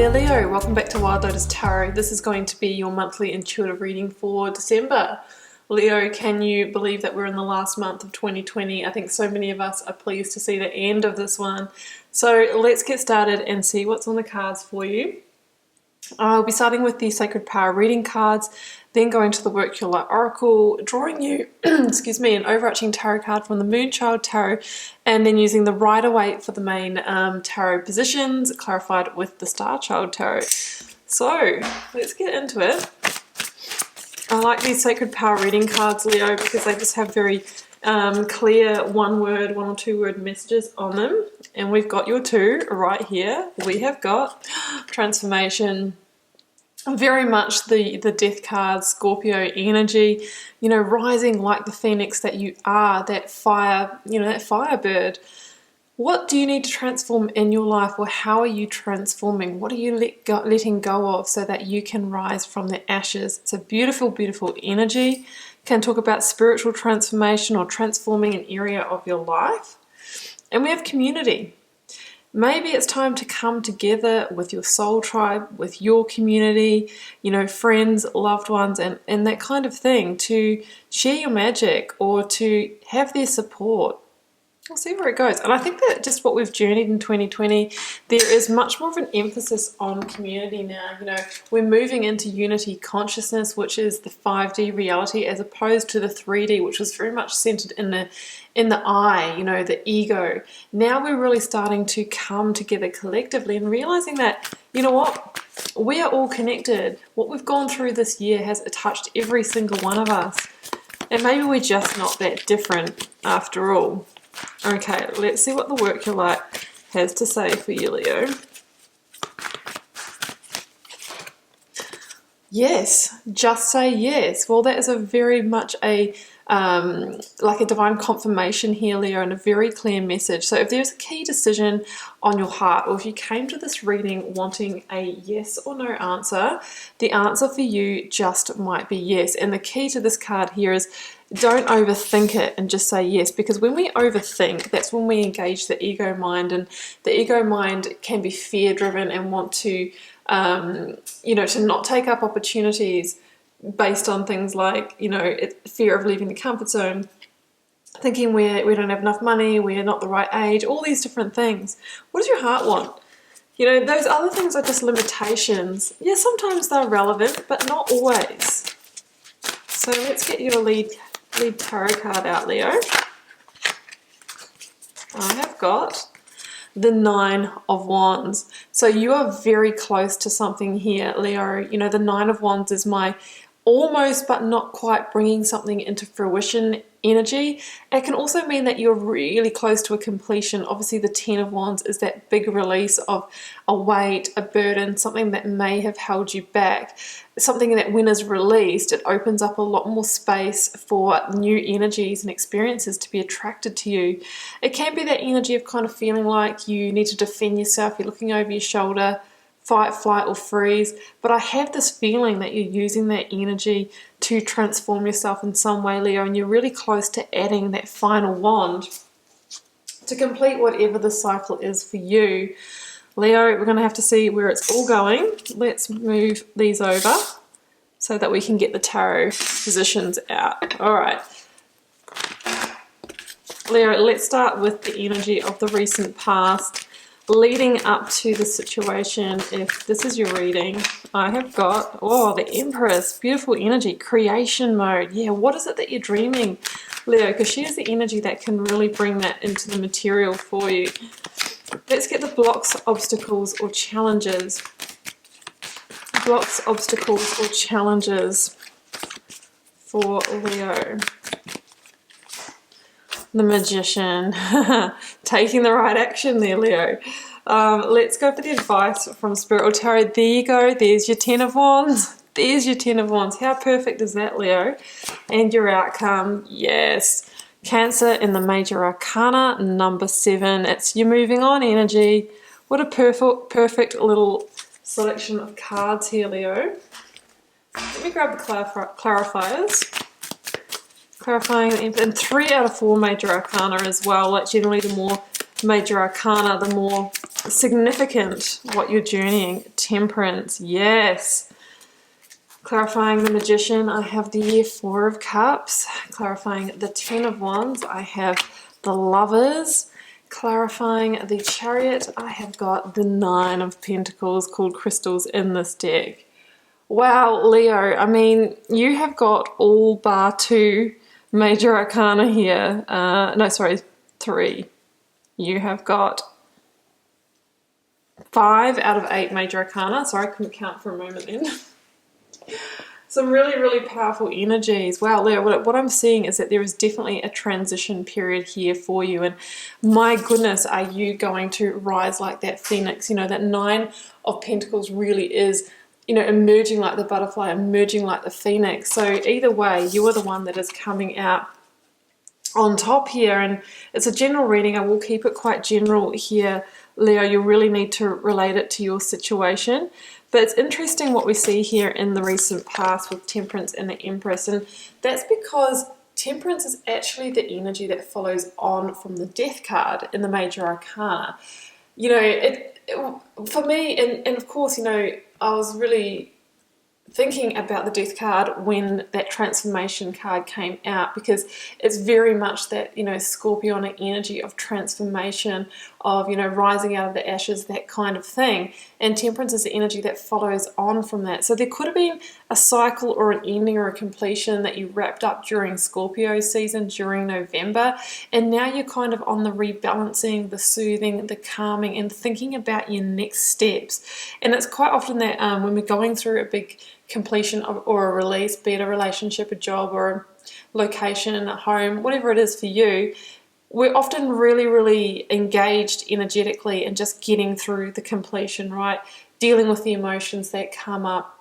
there, Leo. Welcome back to Wild Lotus Tarot. This is going to be your monthly intuitive reading for December. Leo, can you believe that we're in the last month of 2020? I think so many of us are pleased to see the end of this one. So let's get started and see what's on the cards for you. I'll be starting with the Sacred Power reading cards, then going to the Work Your Light Oracle, drawing you, excuse me, an overarching tarot card from the Moonchild Tarot, and then using the Rider-Waite for the main tarot positions, clarified with the Starchild Tarot. So let's get into it. I like these Sacred Power reading cards, Leo, because they just have very clear one or two word messages on them. And we've got your two right here. We have got transformation, very much the death card, Scorpio energy, you know, rising like the phoenix that you are, that fire, you know, that firebird. What do you need to transform in your life, or how are you transforming? What are you letting go of so that you can rise from the ashes? It's a beautiful, beautiful energy. Can talk about spiritual transformation or transforming an area of your life. And we have community. Maybe it's time to come together with your soul tribe, with your community, you know, friends, loved ones, and that kind of thing, to share your magic or to have their support. We'll see where it goes. And I think that just what we've journeyed in 2020, there is much more of an emphasis on community now. You know, we're moving into unity consciousness, which is the 5D reality, as opposed to the 3D, which was very much centered in the I, you know, the ego. Now we're really starting to come together collectively and realizing that, you know what, we are all connected. What we've gone through this year has touched every single one of us. And maybe we're just not that different after all. Okay, let's see what the Work Your Light has to say for you, Leo. Yes, just say yes. Well, that is a very much a like a divine confirmation here, Leo, and a very clear message. So if there's a key decision on your heart, or if you came to this reading wanting a yes or no answer, the answer for you just might be yes. And the key to this card here is don't overthink it and just say yes, because when we overthink, that's when we engage the ego mind, and the ego mind can be fear-driven and want to, you know, to not take up opportunities based on things like, you know, fear of leaving the comfort zone, thinking we don't have enough money, we're not the right age, all these different things. What does your heart want? You know, those other things are just limitations. Yeah, sometimes they're relevant, but not always. So let's get your lead tarot card out, Leo. I have got the Nine of Wands. So you are very close to something here, Leo. You know, the Nine of Wands is my almost but not quite bringing something into fruition energy. It can also mean that you're really close to a completion. Obviously, the Ten of Wands is that big release of a weight, a burden, something that may have held you back. Something that when is released, it opens up a lot more space for new energies and experiences to be attracted to you. It can be that energy of kind of feeling like you need to defend yourself, you're looking over your shoulder, fight, flight, or freeze. But I have this feeling that you're using that energy to transform yourself in some way, Leo, and you're really close to adding that final wand to complete whatever the cycle is for you. Leo, we're going to have to see where it's all going. Let's move these over so that we can get the tarot positions out. All right. Leo, let's start with the energy of the recent past leading up to the situation. If this is your reading, I have got, oh, the Empress, beautiful energy, creation mode. Yeah, what is it that you're dreaming, Leo? Because she is the energy that can really bring that into the material for you. Let's get the blocks, obstacles, or challenges. Blocks, obstacles, or challenges for Leo. The Magician. Taking the right action there, Leo. Let's go for the advice from Spirit or Tarot. There you go. There's your Ten of Wands. There's your Ten of Wands. How perfect is that, Leo? And your outcome, yes. Cancer in the Major Arcana, number 7. It's your moving on energy. What a perfect little selection of cards here, Leo. Let me grab the clarifiers. Clarifying, and 3 out of 4 Major Arcana as well. Like generally the more Major Arcana, the more significant what you're journeying. Temperance, yes. Clarifying the Magician, I have the Four of Cups. Clarifying the Ten of Wands, I have the Lovers. Clarifying the Chariot, I have got the Nine of Pentacles, called crystals, in this deck. Wow, Leo, I mean, you have got all bar 2 major arcana here. No, sorry, 3. You have got 5 out of 8 major arcana. Sorry, I couldn't count for a moment then. Some really, really powerful energies. Wow, Leo, what I'm seeing is that there is definitely a transition period here for you. And my goodness, are you going to rise like that phoenix? You know, that Nine of Pentacles really is, you know, emerging like the butterfly, emerging like the phoenix. So either way, you are the one that is coming out on top here. And it's a general reading. I will keep it quite general here, Leo. You really need to relate it to your situation. But it's interesting what we see here in the recent past with Temperance and the Empress, and that's because Temperance is actually the energy that follows on from the Death card in the Major Arcana. You know, for me, and of course, you know, I was really thinking about the Death card when that transformation card came out, because it's very much that, you know, Scorpionic energy of transformation, of, you know, rising out of the ashes, that kind of thing. And Temperance is the energy that follows on from that. So there could have been a cycle or an ending or a completion that you wrapped up during Scorpio season, during November, and now you're kind of on the rebalancing, the soothing, the calming, and thinking about your next steps. And it's quite often that when we're going through a big completion of, or a release, be it a relationship, a job, or a location, a home, whatever it is for you, we're often really, really engaged energetically in just getting through the completion, right? Dealing with the emotions that come up,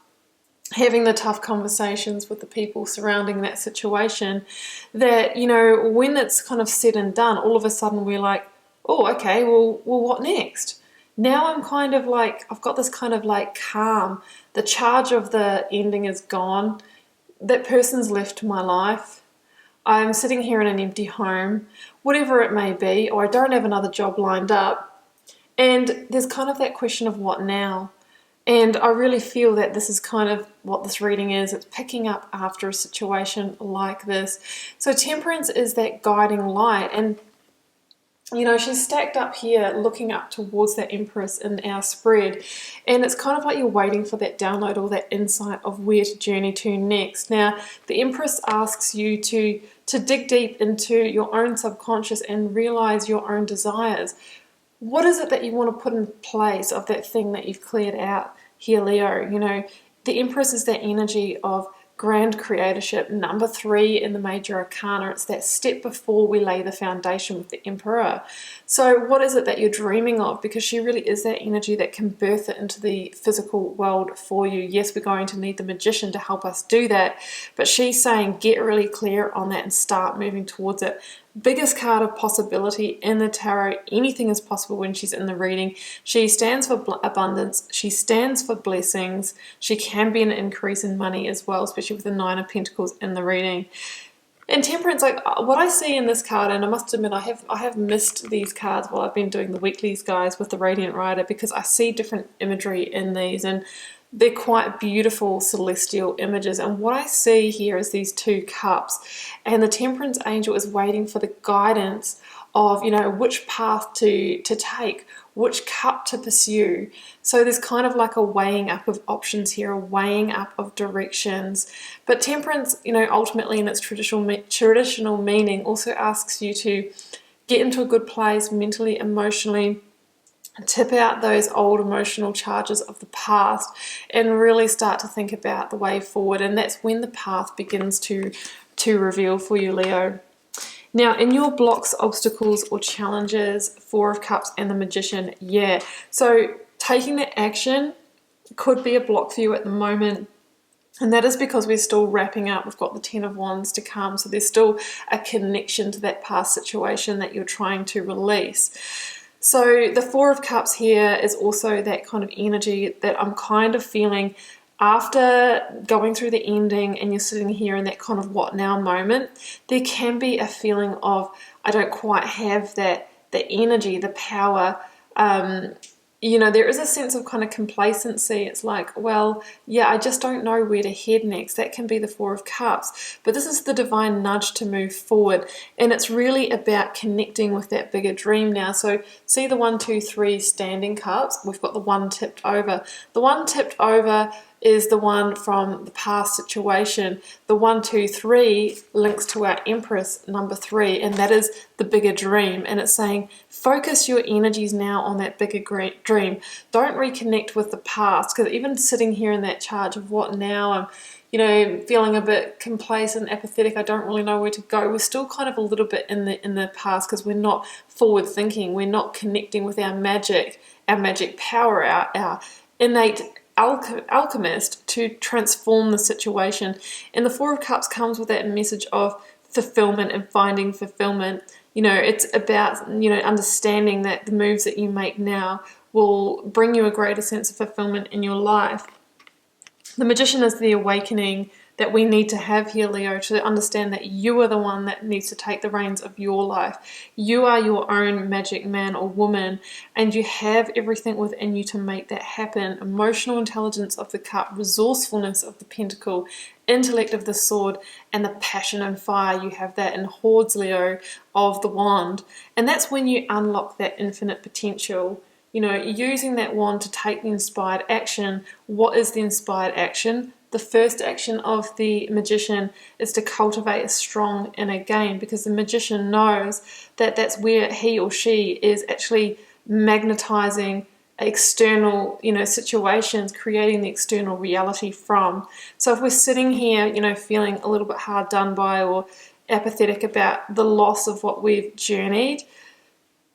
having the tough conversations with the people surrounding that situation, that, you know, when it's kind of said and done, all of a sudden we're like, oh, okay, well, what next? Now I'm kind of like, I've got this kind of like calm. The charge of the ending is gone. That person's left my life. I'm sitting here in an empty home, whatever it may be, or I don't have another job lined up. And there's kind of that question of what now? And I really feel that this is kind of what this reading is. It's picking up after a situation like this. So Temperance is that guiding light. And you know, she's stacked up here looking up towards that Empress in our spread, and it's kind of like you're waiting for that download or that insight of where to journey to next. Now, the Empress asks you to dig deep into your own subconscious and realize your own desires. What is it that you want to put in place of that thing that you've cleared out here, Leo? You know, the Empress is that energy of grand creatorship, number 3 in the Major Arcana. It's that step before we lay the foundation with the Emperor. So what is it that you're dreaming of? Because she really is that energy that can birth it into the physical world for you. Yes, we're going to need the Magician to help us do that, but she's saying get really clear on that and start moving towards it. Biggest card of possibility in the tarot. Anything is possible when she's in the reading. She stands for abundance. She stands for blessings. She can be an increase in money as well, especially with the Nine of Pentacles in the reading. And Temperance, like what I see in this card, and I must admit I have missed these cards while I've been doing the weeklies, guys, with the Radiant Rider, because I see different imagery in these, and they're quite beautiful celestial images. And what I see here is these 2 cups, and the Temperance angel is waiting for the guidance of, you know, which path to take, which cup to pursue. So there's kind of like a weighing up of options here, a weighing up of directions. But Temperance, you know, ultimately in its traditional meaning also asks you to get into a good place mentally, emotionally, tip out those old emotional charges of the past and really start to think about the way forward. And that's when the path begins to reveal for you, Leo. Now, in your blocks, obstacles, or challenges, 4 of Cups and the Magician, yeah. So taking that action could be a block for you at the moment. And that is because we're still wrapping up. We've got the 10 of Wands to come. So there's still a connection to that past situation that you're trying to release. So the 4 of Cups here is also that kind of energy that I'm kind of feeling after going through the ending and you're sitting here in that kind of what now moment. There can be a feeling of, I don't quite have that, the energy, the power you know, there is a sense of kind of complacency. It's like, well, yeah, I just don't know where to head next. That can be the Four of Cups. But this is the divine nudge to move forward. And it's really about connecting with that bigger dream now. So see the 1, 2, 3 standing cups. We've got the one tipped over. The one tipped over is the one from the past situation. The 1, 2, 3 links to our Empress, number 3, and that is the bigger dream. And it's saying, focus your energies now on that bigger great dream. Don't reconnect with the past, because even sitting here in that charge of what now, I'm, you know, feeling a bit complacent, apathetic, I don't really know where to go. We're still kind of a little bit in the past, because we're not forward thinking. We're not connecting with our magic power, our innate alchemist to transform the situation. And the Four of Cups comes with that message of fulfillment and finding fulfillment. You know, it's about, you know, understanding that the moves that you make now will bring you a greater sense of fulfillment in your life. The Magician is the awakening that we need to have here, Leo, to understand that you are the one that needs to take the reins of your life. You are your own magic man or woman, and you have everything within you to make that happen. Emotional intelligence of the cup, resourcefulness of the pentacle, intellect of the sword, and the passion and fire. You have that in hordes, Leo, of the wand. And that's when you unlock that infinite potential. You know, using that wand to take the inspired action. What is the inspired action? The first action of the Magician is to cultivate a strong inner game, because the Magician knows that that's where he or she is actually magnetizing external, you know, situations, creating the external reality from. So if we're sitting here, you know, feeling a little bit hard done by or apathetic about the loss of what we've journeyed,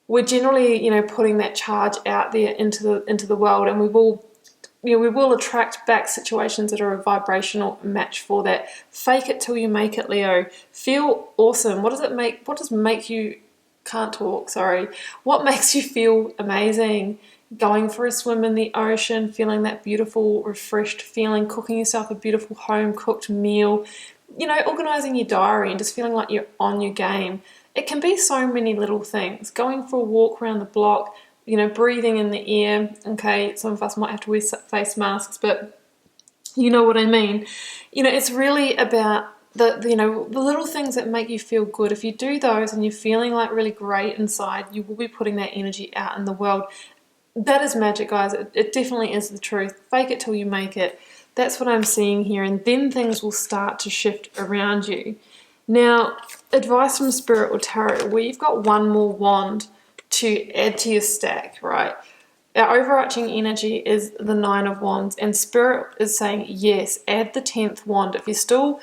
we're generally, you know, putting that charge out there into the world, and we will attract back situations that are a vibrational match for that. Fake it till you make it, Leo. Feel awesome. What does make you, can't talk, sorry. What makes you feel amazing? Going for a swim in the ocean, feeling that beautiful, refreshed feeling, cooking yourself a beautiful home-cooked meal, you know, organising your diary and just feeling like you're on your game. It can be so many little things. Going for a walk around the block, you know, breathing in the air. Okay, some of us might have to wear face masks, but you know what I mean. You know, it's really about the little things that make you feel good. If you do those and you're feeling like really great inside, you will be putting that energy out in the world. That is magic, guys. It definitely is the truth. Fake it till you make it. That's what I'm seeing here, and then things will start to shift around you. Now, advice from Spirit or Tarot, where you've got one more wand to add to your stack, right? Our overarching energy is the Nine of Wands, and Spirit is saying, yes, add the 10th wand. If you still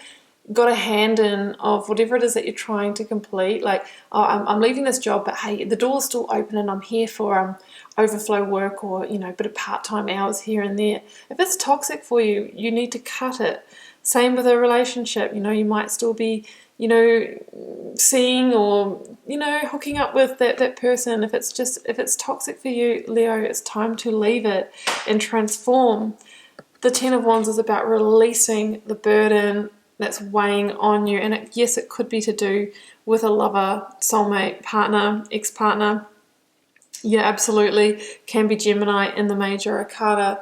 got a hand in of whatever it is that you're trying to complete, like, oh, I'm leaving this job, but hey, the door's still open and I'm here for overflow work, or, you know, a bit of part-time hours here and there. If it's toxic for you, you need to cut it. Same with a relationship. You know, you might still be, you know, seeing or, you know, hooking up with that person. If it's toxic for you, Leo, it's time to leave it and transform. The 10 of Wands is about releasing the burden that's weighing on you. And yes, it could be to do with a lover, soulmate, partner, ex-partner. Yeah, absolutely. Can be Gemini in the major arcana.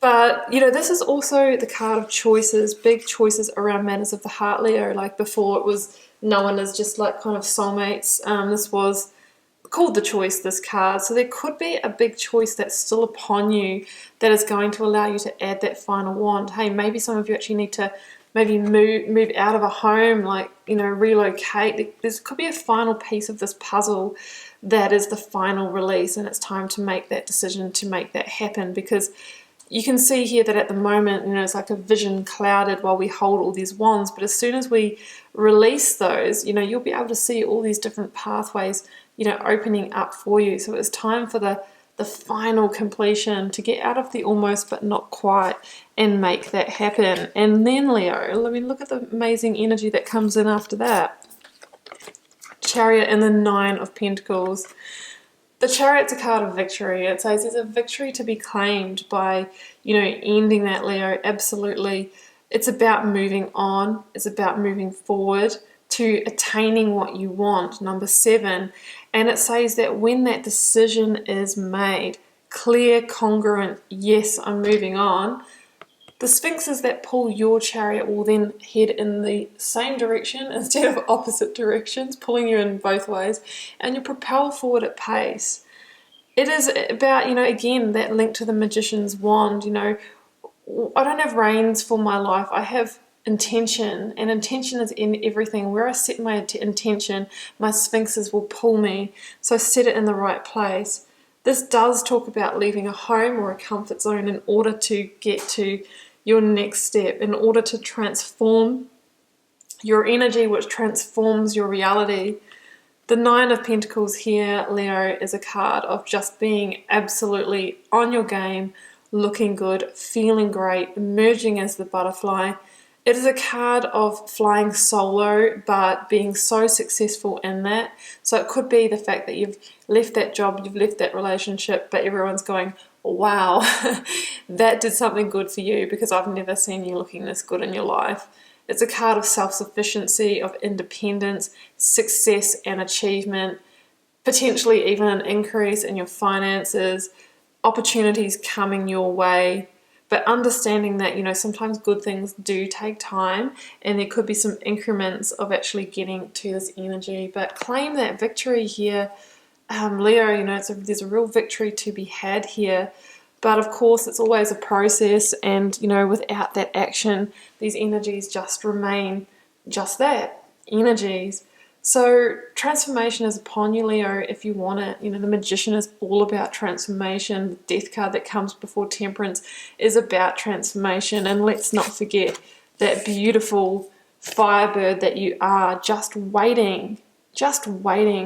But, you know, this is also the card of choices, big choices around matters of the heart, Leo. Like before, it was known as just like kind of soulmates. This was called the choice, this card. So there could be a big choice that's still upon you that is going to allow you to add that final wand. Hey, maybe some of you actually need to maybe move out of a home, like, you know, relocate. There could be a final piece of this puzzle that is the final release, and it's time to make that decision, to make that happen, because you can see here that at the moment, you know, it's like a vision clouded while we hold all these wands, but as soon as we release those, you know, you'll be able to see all these different pathways, you know, opening up for you. So it's time for the final completion, to get out of the almost but not quite and make that happen. And then, Leo, I mean, look at the amazing energy that comes in after that. Chariot and the 9 of Pentacles. The Chariot's a card of victory. It says there's a victory to be claimed by, you know, ending that, Leo. Absolutely. It's about moving on. It's about moving forward to attaining what you want, number 7. And it says that when that decision is made, clear, congruent, yes, I'm moving on, the sphinxes that pull your chariot will then head in the same direction instead of opposite directions, pulling you in both ways, and you propel forward at pace. It is about, again, that link to the magician's wand. I don't have reins for my life. I have intention, and intention is in everything. Where I set my intention, my sphinxes will pull me. So set it in the right place. This does talk about leaving a home or a comfort zone in order to get to your next step, in order to transform your energy, which transforms your reality. The Nine of Pentacles here, Leo, is a card of just being absolutely on your game, looking good, feeling great, emerging as the butterfly. It is a card of flying solo, but being so successful in that. So it could be the fact that you've left that job, you've left that relationship, but everyone's going, wow, that did something good for you, because I've never seen you looking this good in your life. It's a card of self-sufficiency, of independence, success and achievement, potentially even an increase in your finances, opportunities coming your way. But understanding that, sometimes good things do take time, and there could be some increments of actually getting to this energy. But claim that victory here, Leo. There's a real victory to be had here. But of course, it's always a process, and without that action, these energies just remain just that, energies. So transformation is upon you, Leo, if you want it. The Magician is all about transformation. The Death card that comes before Temperance is about transformation. And let's not forget that beautiful firebird that you are, just waiting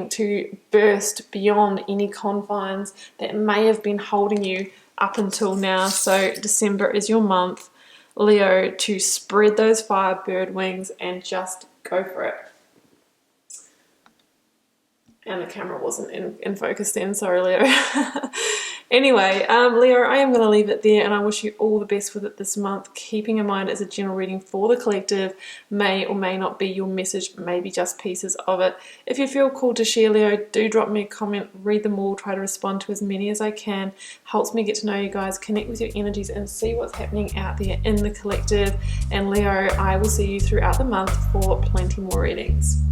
to burst beyond any confines that may have been holding you up until now. So December is your month, Leo, to spread those firebird wings and just go for it. And the camera wasn't in focus then, sorry, Leo. Anyway, Leo, I am going to leave it there, and I wish you all the best with it this month. Keeping in mind, it's a general reading for the collective, may or may not be your message, maybe just pieces of it. If you feel called to share, Leo, do drop me a comment, read them all, try to respond to as many as I can. Helps me get to know you guys, connect with your energies, and see what's happening out there in the collective. And Leo, I will see you throughout the month for plenty more readings.